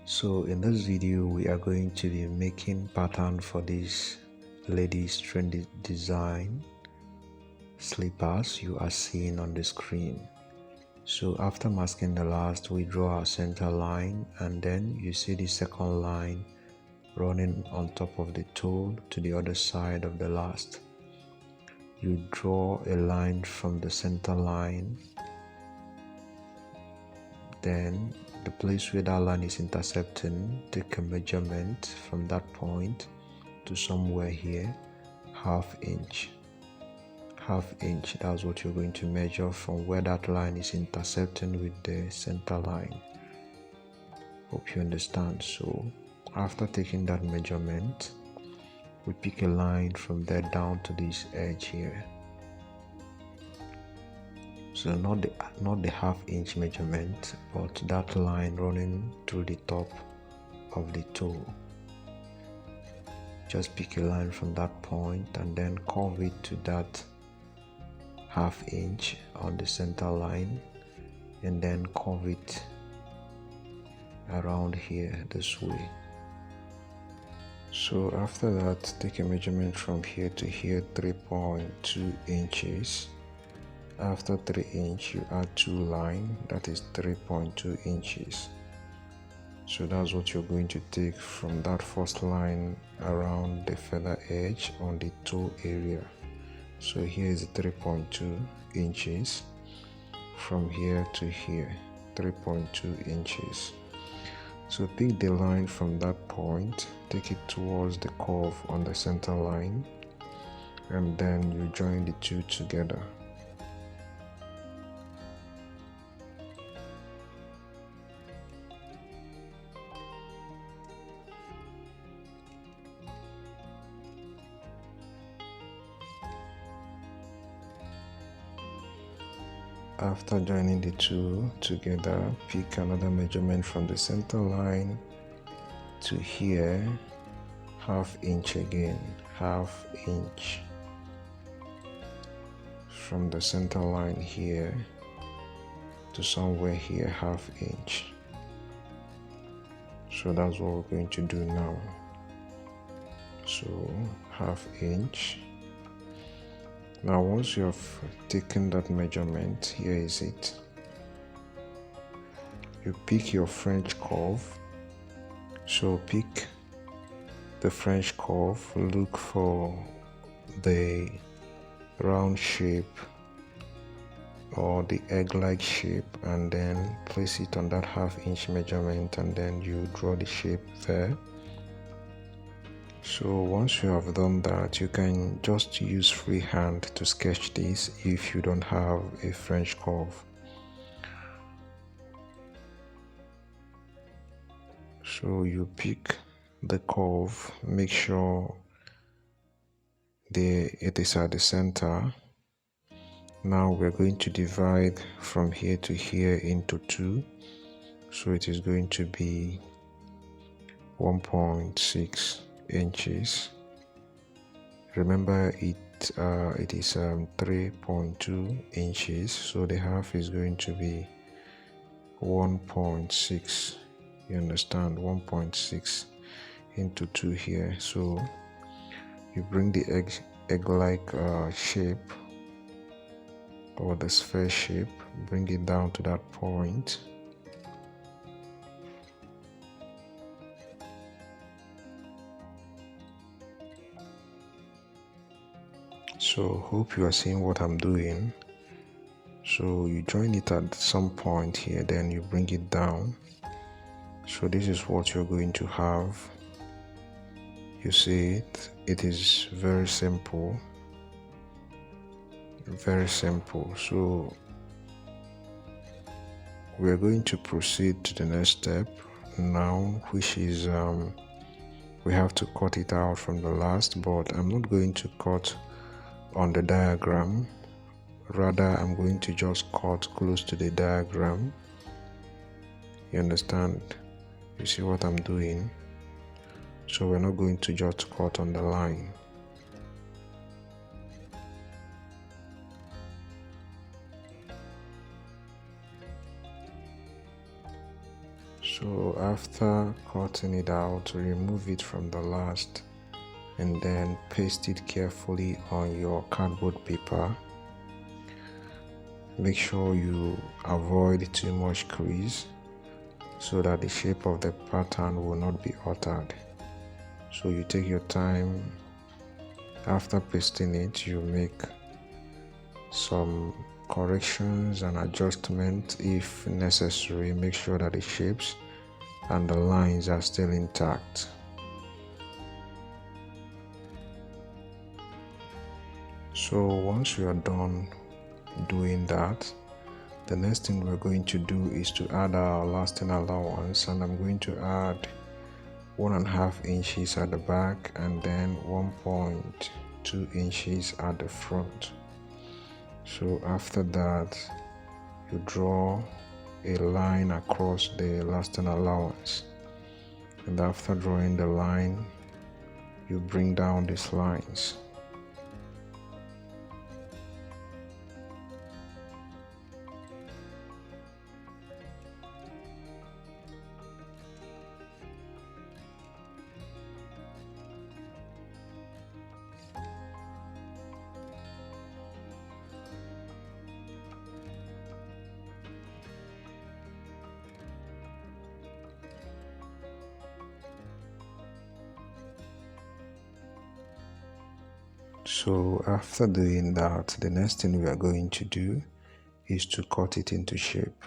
So in this video we are going to be making pattern for this ladies trendy design slippers you are seeing on the screen. So after masking the last, we draw our center line, and then you see the second line running on top of the toe to the other side of the last. You draw a line from the center line, then the place where that line is intercepting, take a measurement from that point to somewhere here, half inch, that's what you're going to measure from where that line is intercepting with the center line. Hope you understand. So after taking that measurement, we pick a line from there down to this edge here. So not the half inch measurement, but that line running through the top of the toe. Just pick a line from that point and then curve it to that half inch on the center line, and then curve it around here this way. So after that, take a measurement from here to here, 3.2 inches. After 3 inch, you add 2 line, that is 3.2 inches. So that's what you're going to take from that first line around the feather edge on the toe area. So here is 3.2 inches. From here to here, 3.2 inches. So pick the line from that point, take it towards the curve on the center line, and then you join the two together. After joining the two together, pick another measurement from the center line to here, half inch again, half inch. From the center line here to somewhere here, half inch. So that's what we're going to do now. So half inch. Now once you have taken that measurement, here is it. You pick your French curve. So pick the French curve, look for the round shape or the egg-like shape, and then place it on that half inch measurement, and then you draw the shape there. So once you have done that, you can just use freehand to sketch this if you don't have a French curve. So you pick the curve, make sure it is at the center. Now we're going to divide from here to here into 2. So it is going to be 1.6 inches. Remember it is 3.2 inches, so the half is going to be 1.6. you understand, 1.6 into 2 here. So you bring the egg-like shape or the sphere shape, bring it down to that point. So hope you are seeing what I'm doing. So you join it at some point here, then you bring it down. So this is what you're going to have. You see it is very simple, very simple. So we're going to proceed to the next step now, which is we have to cut it out from the last, but I'm not going to cut on the diagram. Rather, I'm going to just cut close to the diagram. You understand? You see what I'm doing? So we're not going to just cut on the line. So after cutting it out, remove it from the last and then paste it carefully on your cardboard paper. Make sure you avoid too much crease so that the shape of the pattern will not be altered. So you take your time. After pasting it, you make some corrections and adjustments if necessary. Make sure that the shapes and the lines are still intact. So once you are done doing that, the next thing we're going to do is to add our lasting allowance, and I'm going to add 1.5 inches at the back and then 1.2 inches at the front. So after that, you draw a line across the lasting allowance, and after drawing the line, you bring down these lines. So after doing that, the next thing we are going to do is to cut it into shape.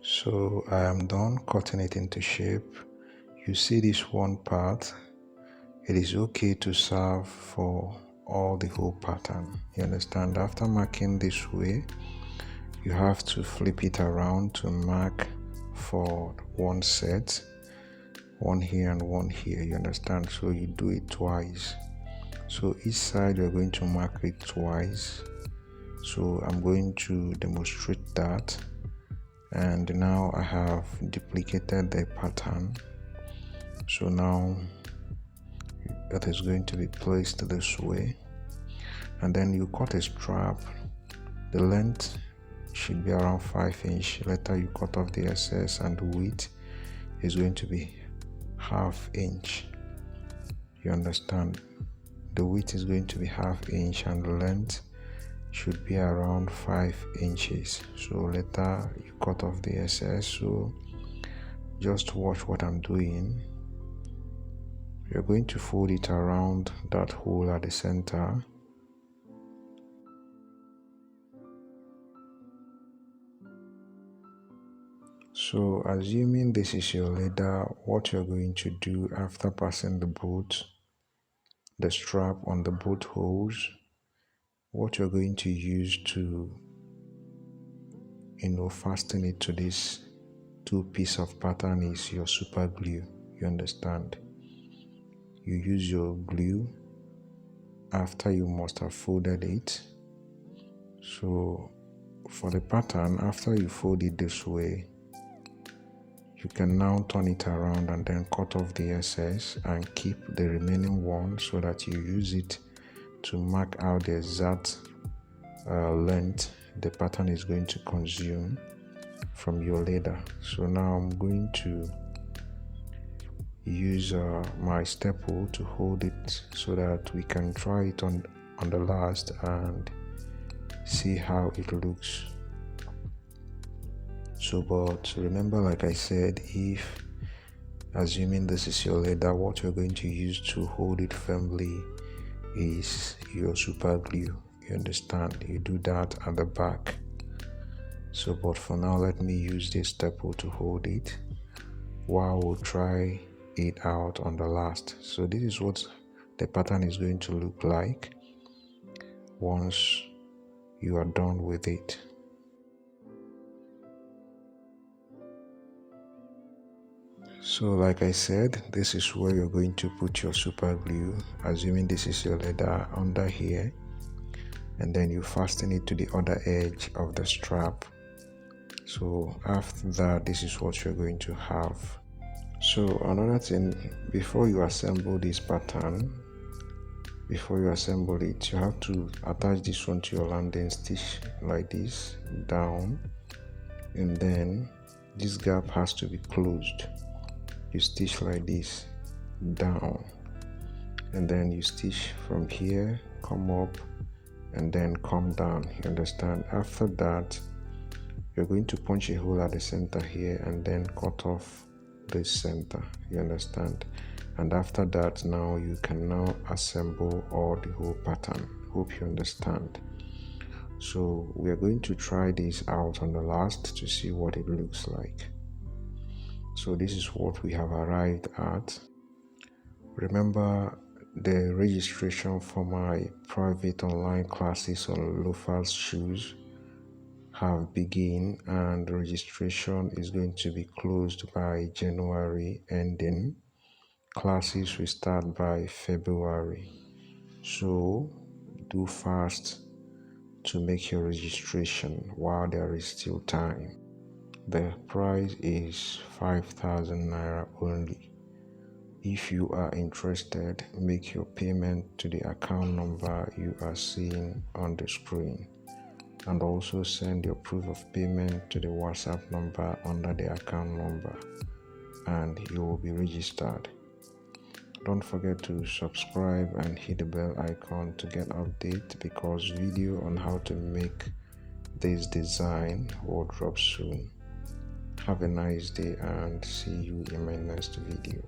So I am done cutting it into shape. You see this one part, it is okay to serve for all the whole pattern. You understand? After marking this way, you have to flip it around to mark for one set, one here and one here. You understand? So you do it twice. So each side you're going to mark it twice. So I'm going to demonstrate that. And now I have duplicated the pattern. So now that is going to be placed this way, and then you cut a strap. The length should be around 5 inches. Later you cut off the excess, and the width is going to be 1/2 inch. You understand? The width is going to be 1/2 inch and the length should be around 5 inches. So later you cut off the excess. So just watch what I'm doing. You're going to fold it around that hole at the center. So assuming this is your leather, what you're going to do after passing the strap on the both holes, what you're going to use to fasten it to this two piece of pattern is your super glue. You understand? You use your glue after you must have folded it. So for the pattern, after you fold it this way, you can now turn it around and then cut off the excess and keep the remaining one so that you use it to mark out the exact length the pattern is going to consume. from your leather. So now I'm going to use my staple to hold it so that we can try it on the last and see how it looks. So but remember, like I said, if assuming this is your leather, what you're going to use to hold it firmly is your super glue. You understand? You do that at the back. So but for now, let me use this staple to hold it while we'll try it out on the last. So this is what the pattern is going to look like once you are done with it. So like I said, this is where you're going to put your super glue, assuming this is your leather, under here, and then you fasten it to the other edge of the strap. So after that, this is what you're going to have. So another thing, before you assemble this pattern, before you assemble it, you have to attach this one to your landing stitch like this, down, and then this gap has to be closed. You stitch like this, down, and then you stitch from here, come up, and then come down. You understand? After that, you're going to punch a hole at the center here and then cut off this center. You understand? And after that, now you can now assemble all the whole pattern. Hope you understand. So we are going to try this out on the last to see what it looks like. So this is what we have arrived at. Remember, the registration for my private online classes on loafers shoes have begun, and registration is going to be closed by January ending. Classes will start by February. So do fast to make your registration while there is still time. The price is 5,000 naira only. If you are interested, make your payment to the account number you are seeing on the screen, and also send your proof of payment to the WhatsApp number under the account number, and you will be registered. Don't forget to subscribe and hit the bell icon to get updates, because video on how to make this design will drop soon. Have a nice day and see you in my next video.